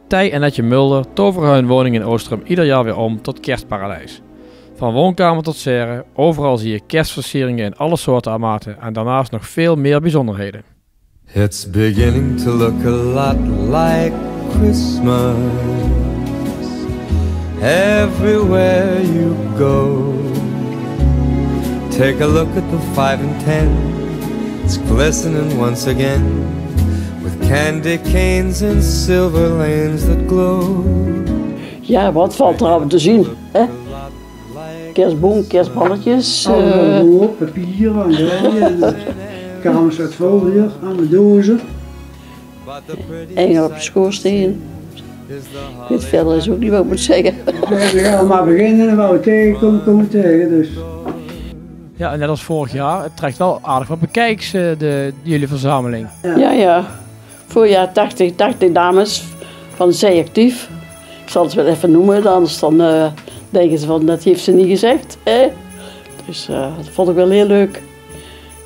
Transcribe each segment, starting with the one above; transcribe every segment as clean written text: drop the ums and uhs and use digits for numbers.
Tij en Netje Mulder toveren hun woning in Oostrum ieder jaar weer om tot kerstparadijs. Van woonkamer tot serre, overal zie je kerstversieringen in alle soorten en maten en daarnaast nog veel meer bijzonderheden. It's beginning to look a lot like Christmas everywhere you go. Take a look at the 5 and 10. It's glistening once again with candy canes and silver lanes that glow. Ja, wat valt er aan te zien? Hè? Kerstboom, kerstballetjes. Papier, kamers uit folie, aan de dozen. Engel op de schoorsteen. Ik weet verder is ook niet wat ik moet zeggen. We gaan maar beginnen en wat we tegenkomen, komen we tegen. Dus. Ja, en net als vorig jaar, het trekt wel aardig wat bekijks, jullie verzameling. Ja. Voorjaar 80 dames van Zij Actief. Ik zal het wel even noemen, anders dan denken ze van dat heeft ze niet gezegd. Dus dat vond ik wel heel leuk.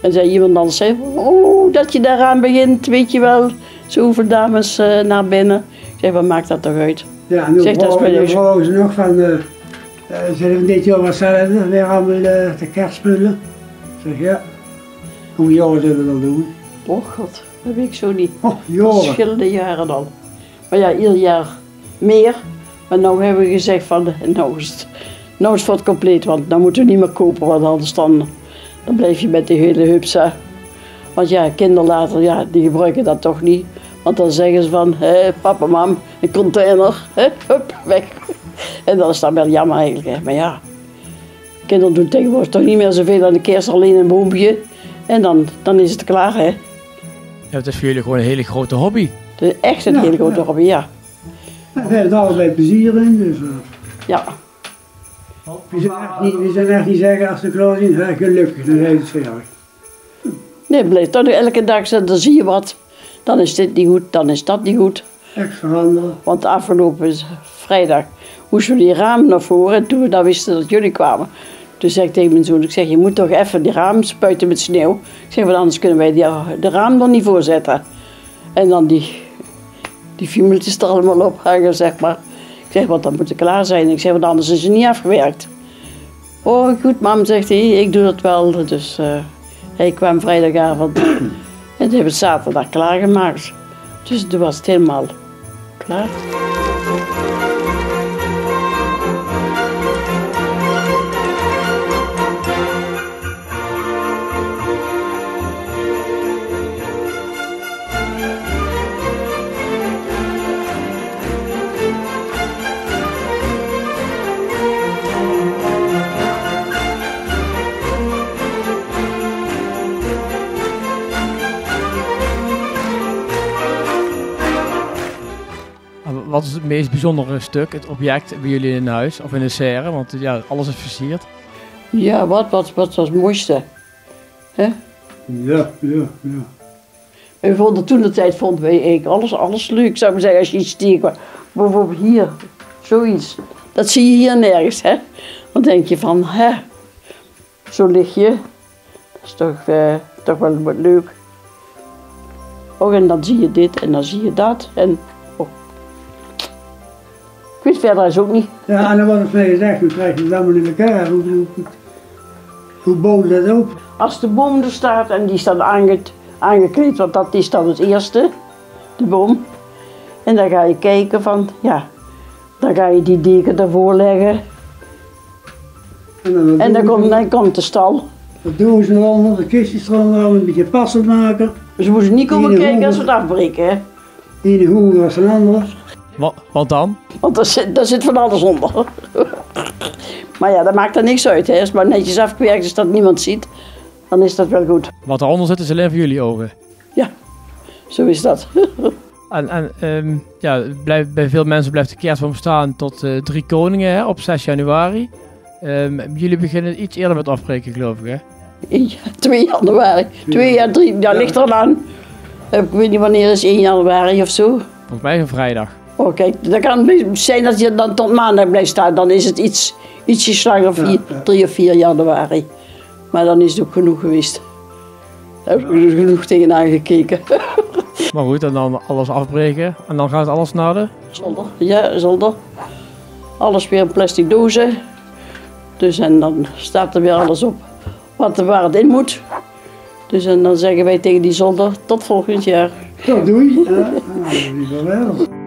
En zei iemand anders, zei, dat je daaraan begint, weet je wel, zoveel dames naar binnen. Ik zei, wat maakt dat toch uit? Ja, en nu vroegen ze nog van, zullen we dit jaar hetzelfde, weer allemaal de kerstspullen? Ik zeg, ja, hoe jaren zullen we dat doen? Oh god, dat weet ik zo niet. Jaren. Verschillende jaren al. Maar ja, ieder jaar meer. Maar nou hebben we gezegd van, nou is het voor het compleet, want nou moeten we niet meer kopen, want anders dan blijf je met die hele hupsa. Want ja, kinderen later, ja, die gebruiken dat toch niet. Want dan zeggen ze van, papa, mam, een container, hup, weg. En dat is dan wel jammer eigenlijk, hè. Maar ja, kinderen doen tegenwoordig toch niet meer zoveel aan de kerst, alleen een boompje. En dan is het klaar, hè. Ja, het is voor jullie gewoon een hele grote hobby. Het is echt een hele grote hobby, ja. We hebben er allebei plezier in, dus. Ja. We zijn echt niet zeggen als de klaar zijn, gelukkig, dan is het verjaardag. Nee, blijf dan elke dag, dan zie je wat. Dan is dit niet goed, dan is dat niet goed. Echt veranderen. Want afgelopen vrijdag moesten we die ramen naar voren en toen we dan wisten dat jullie kwamen. Toen zei ik tegen mijn zoon, ik zeg, je moet toch even die ramen spuiten met sneeuw. Ik zeg, want anders kunnen wij de ramen er niet voor zetten. En dan die fiemeltjes er allemaal op hangen, zeg maar. Ik zeg, want dan moet het klaar zijn. Ik zeg, want anders is het niet afgewerkt. Oh, goed, mam, zegt hij, ik doe dat wel. Dus hij kwam vrijdagavond en toen hebben we zaterdag klaargemaakt. Dus toen was het helemaal klaar. Wat is het meest bijzondere stuk, het object bij jullie in huis of in de serre? Want ja, alles is versierd. Ja, wat was het mooiste? Hè? Ja. We vonden toen de tijd vonden wij eigenlijk alles leuk. Zou ik maar zeggen, als je iets tegen bijvoorbeeld hier, zoiets. Dat zie je hier nergens, hè? Dan denk je van, zo'n lichtje, dat is toch wel wat leuk. Oh, en dan zie je dit en dan zie je dat. En ik weet verder is ook niet. Ja, en dan wordt het mij gezegd, hoe krijg je het allemaal in elkaar? Hoe bouw je dat op? Als de boom er staat en die staat aangekleed, want dat is dan het eerste, de boom. En dan ga je kijken van, ja, dan ga je die deken ervoor leggen. En dan komt de stal. De dozen eronder, de kistjes eronder, een beetje passend maken. Ze moeten niet komen kijken als we het afbreken, hè. De ene hoer als een andere. Wat dan? Want daar zit van alles onder. Maar ja, dat maakt er niks uit. Hè. Als het maar netjes afgewerkt is dat niemand ziet, dan is dat wel goed. Wat eronder zit is alleen voor jullie ogen. Ja, zo is dat. Ja, bij veel mensen blijft de kerstboom staan tot 3 Koningen, hè, op 6 januari. Jullie beginnen iets eerder met afbreken, geloof ik, hè? 2 januari. 2 jaar, 3, ja, ligt er aan. Ik weet niet wanneer is 1 januari of zo. Volgens mij een vrijdag. Oh kijk, dat kan zijn dat je dan tot maandag blijft staan. Dan is het ietsje langer, 3 of 4 januari. Maar dan is het ook genoeg geweest. Daar heb ik er genoeg tegenaan gekeken. Maar goed, en dan alles afbreken en dan gaat alles naar de... Zolder. Ja, zolder. Alles weer in plastic dozen. Dus en dan staat er weer alles op waar het in moet. Dus en dan zeggen wij tegen die zolder, tot volgend jaar. Zo, doei. Ja, liever wel.